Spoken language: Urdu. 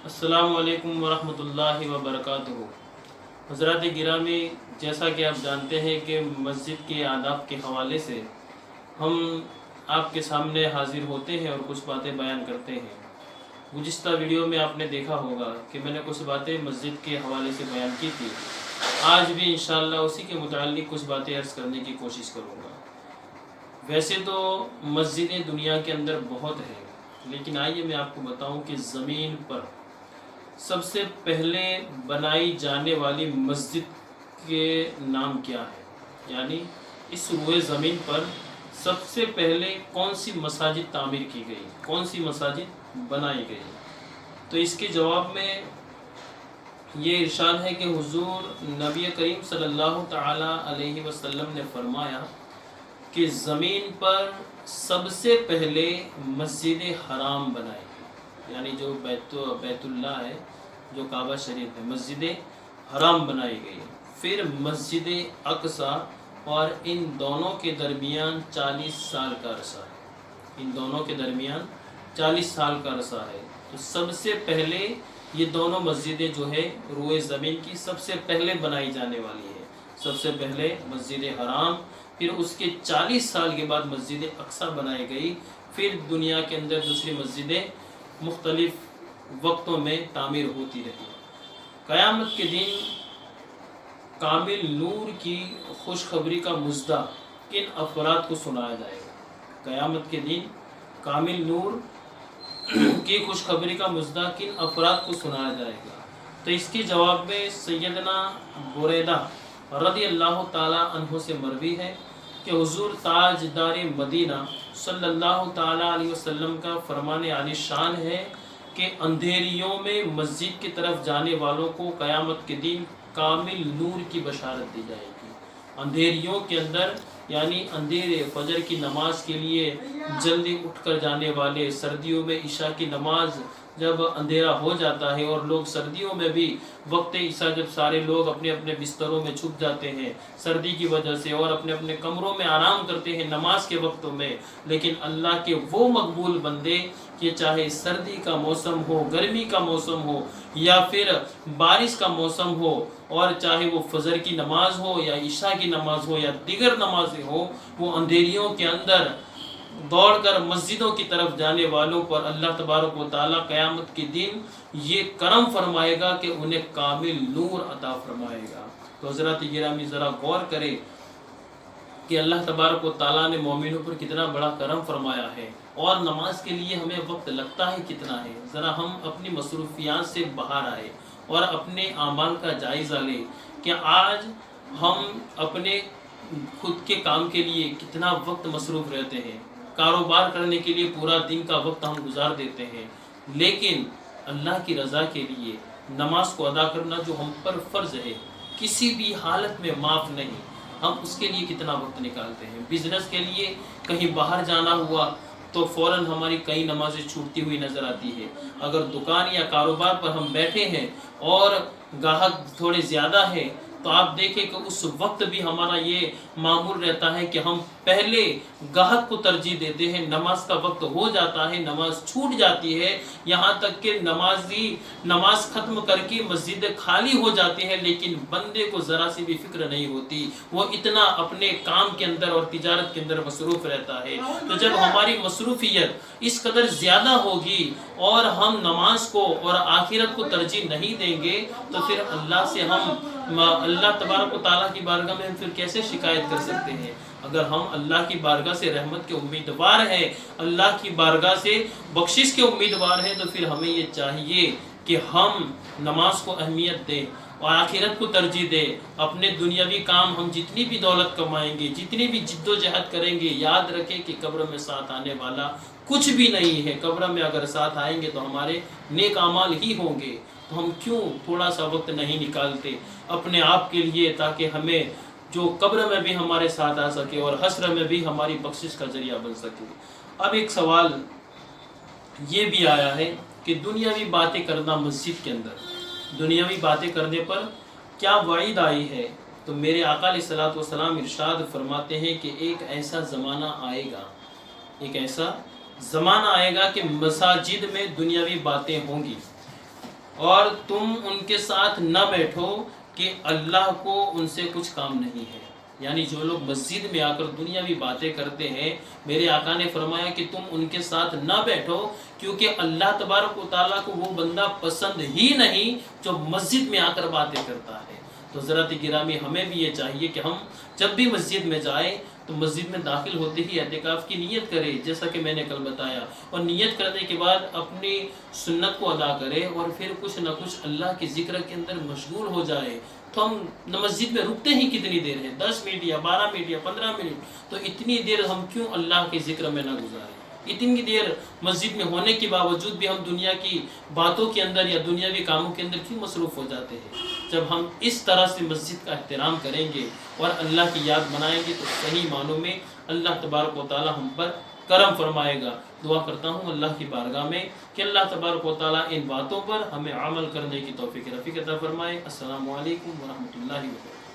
السلام علیکم ورحمۃ اللہ وبرکاتہ۔ حضرات گرامی، جیسا کہ آپ جانتے ہیں کہ مسجد کے آداب کے حوالے سے ہم آپ کے سامنے حاضر ہوتے ہیں اور کچھ باتیں بیان کرتے ہیں۔ گزشتہ ویڈیو میں آپ نے دیکھا ہوگا کہ میں نے کچھ باتیں مسجد کے حوالے سے بیان کی تھی۔ آج بھی انشاءاللہ اسی کے متعلق کچھ باتیں عرض کرنے کی کوشش کروں گا۔ ویسے تو مسجدیں دنیا کے اندر بہت ہیں، لیکن آئیے میں آپ کو بتاؤں کہ زمین پر سب سے پہلے بنائی جانے والی مسجد کے نام کیا ہے، یعنی اس روئے زمین پر سب سے پہلے کون سی مساجد تعمیر کی گئی، کون سی مساجد بنائی گئی؟ تو اس کے جواب میں یہ ارشاد ہے کہ حضور نبی کریم صلی اللہ تعالی علیہ وسلم نے فرمایا کہ زمین پر سب سے پہلے مسجد حرام بنائی گئی، یعنی جو بیت اللہ ہے، جو کعبہ شریف ہے، مسجد حرام بنائی گئی، پھر مسجد اقصی، اور ان دونوں کے درمیان 40 سال کا عرصہ ہے، ان دونوں کے درمیان 40 سال کا عرصہ ہے۔ تو سب سے پہلے یہ دونوں مسجدیں جو ہے روئے زمین کی سب سے پہلے بنائی جانے والی ہے، سب سے پہلے مسجد حرام، پھر اس کے 40 سال کے بعد مسجد اقصی بنائی گئی، پھر دنیا کے اندر دوسری مسجدیں مختلف وقتوں میں تعمیر ہوتی رہی۔ قیامت کے دن کامل نور کی خوشخبری کا مژدہ کن افراد کو سنایا جائے گا؟ قیامت کے دن کامل نور کی خوشخبری کا مژدہ کن افراد کو سنایا جائے گا؟ تو اس کے جواب میں سیدنا بریدہ رضی اللہ تعالی عنہ سے مروی ہے کہ حضور تاجدار مدینہ صلی اللہ تعالی علیہ وسلم کا فرمان عالی شان ہے کہ اندھیریوں میں مسجد کی طرف جانے والوں کو قیامت کے دن کامل نور کی بشارت دی جائے گی۔ اندھیریوں کے اندر یعنی اندھیرے فجر کی نماز کے لیے جلدی اٹھ کر جانے والے، سردیوں میں عشاء کی نماز جب اندھیرا ہو جاتا ہے، اور لوگ سردیوں میں بھی وقت عشاء جب سارے لوگ اپنے اپنے بستروں میں چھپ جاتے ہیں سردی کی وجہ سے، اور اپنے اپنے کمروں میں آرام کرتے ہیں نماز کے وقتوں میں، لیکن اللہ کے وہ مقبول بندے کہ چاہے سردی کا موسم ہو، گرمی کا موسم ہو، یا پھر بارش کا موسم ہو، اور چاہے وہ فجر کی نماز ہو یا عشاء کی نماز ہو یا دیگر نمازیں ہو، وہ اندھیریوں کے اندر دوڑ کر مسجدوں کی طرف جانے والوں پر اللہ تبارک و تعالیٰ قیامت کے دن یہ کرم فرمائے گا کہ انہیں کامل نور عطا فرمائے گا۔ تو حضرات گرامی ذرا غور کریں کہ اللہ تبارک و تعالیٰ نے مومنوں پر کتنا بڑا کرم فرمایا ہے، اور نماز کے لیے ہمیں وقت لگتا ہے کتنا ہے۔ ذرا ہم اپنی مصروفیات سے باہر آئے اور اپنے اعمال کا جائزہ لیں کہ آج ہم اپنے خود کے کام کے لیے کتنا وقت مصروف رہتے ہیں، کاروبار کرنے کے لیے پورا دن کا وقت ہم گزار دیتے ہیں، لیکن اللہ کی رضا کے لیے نماز کو ادا کرنا جو ہم پر فرض ہے، کسی بھی حالت میں معاف نہیں، ہم اس کے لیے کتنا وقت نکالتے ہیں۔ بزنس کے لیے کہیں باہر جانا ہوا تو فوراً ہماری کئی نمازیں چھوٹتی ہوئی نظر آتی ہے۔ اگر دکان یا کاروبار پر ہم بیٹھے ہیں اور گاہک تھوڑے زیادہ ہیں تو آپ دیکھیں کہ اس وقت بھی ہمارا یہ معمول رہتا ہے کہ ہم پہلے گاہک کو ترجیح دیتے ہیں، نماز کا وقت ہو جاتا ہے، نماز چھوٹ جاتی ہے، یہاں تک کہ نماز ختم کر کے مسجد خالی ہو جاتی ہے، لیکن بندے کو ذرا سی بھی فکر نہیں ہوتی، وہ اتنا اپنے کام کے اندر اور تجارت کے اندر مصروف رہتا ہے۔ تو جب ہماری مصروفیت اس قدر زیادہ ہوگی اور ہم نماز کو اور آخرت کو ترجیح نہیں دیں گے تو پھر اللہ سے اللہ تبارک و تعالیٰ کی بارگاہ میں ہم پھر کیسے شکایت کر سکتے ہیں؟ اگر ہم اللہ کی بارگاہ سے رحمت کے امیدوار ہیں، اللہ کی بارگاہ سے بخشش کے امیدوار ہیں، تو پھر ہمیں یہ چاہیے کہ ہم نماز کو اہمیت دیں اور آخرت کو ترجیح دیں۔ اپنے دنیاوی کام ہم جتنی بھی دولت کمائیں گے، جتنی بھی جد و جہد کریں گے، یاد رکھیں کہ قبر میں ساتھ آنے والا کچھ بھی نہیں ہے۔ قبر میں اگر ساتھ آئیں گے تو ہمارے نیک اعمال ہی ہوں گے، تو ہم کیوں تھوڑا سا وقت نہیں نکالتے اپنے آپ کے لیے، تاکہ ہمیں جو قبر میں بھی ہمارے ساتھ آ سکے اور حشر میں بھی ہماری بخشش کا ذریعہ بن سکے۔ اب ایک سوال یہ بھی آیا ہے کہ دنیاوی باتیں کرنا مسجد کے اندر، دنیاوی باتیں کرنے پر کیا وعید آئی ہے؟ تو میرے آقا علیہ الصلوۃ والسلام ارشاد فرماتے ہیں کہ ایک ایسا زمانہ آئے گا، ایک ایسا زمانہ آئے گا کہ مساجد میں دنیاوی باتیں ہوں گی، اور تم ان کے ساتھ نہ بیٹھو کہ اللہ کو ان سے کچھ کام نہیں ہے۔ یعنی جو لوگ مسجد میں آ کر دنیاوی باتیں کرتے ہیں، میرے آقا نے فرمایا کہ تم ان کے ساتھ نہ بیٹھو، کیونکہ اللہ تبارک و تعالیٰ کو وہ بندہ پسند ہی نہیں جو مسجد میں آ کر باتیں کرتا ہے۔ تو حضرات گرامی، ہمیں بھی یہ چاہیے کہ ہم جب بھی مسجد میں جائیں تو مسجد میں داخل ہوتے ہی اعتکاف کی نیت کرے، جیسا کہ میں نے کل بتایا، اور نیت کرنے کے بعد اپنی سنت کو ادا کرے اور پھر کچھ نہ کچھ اللہ کے ذکر کے اندر مشغول ہو جائے۔ تو ہم مسجد میں رکتے ہی کتنی دیر ہے، 10 منٹ یا 12 منٹ یا 15 منٹ، تو اتنی دیر ہم کیوں اللہ کے ذکر میں نہ گزاریں؟ اتنی دیر مسجد میں ہونے کے باوجود بھی ہم دنیا کی باتوں کے اندر یا دنیاوی کاموں کے اندر کیوں مصروف ہو جاتے ہیں؟ جب ہم اس طرح سے مسجد کا احترام کریں گے اور اللہ کی یاد منائیں گے تو صحیح معنوں میں اللہ تبارک و تعالی ہم پر کرم فرمائے گا۔ دعا کرتا ہوں اللہ کی بارگاہ میں کہ اللہ تبارک و تعالی ان باتوں پر ہمیں عمل کرنے کی توفیق رفیق عطا فرمائے۔ السلام علیکم ورحمۃ اللہ وبرکاتہ۔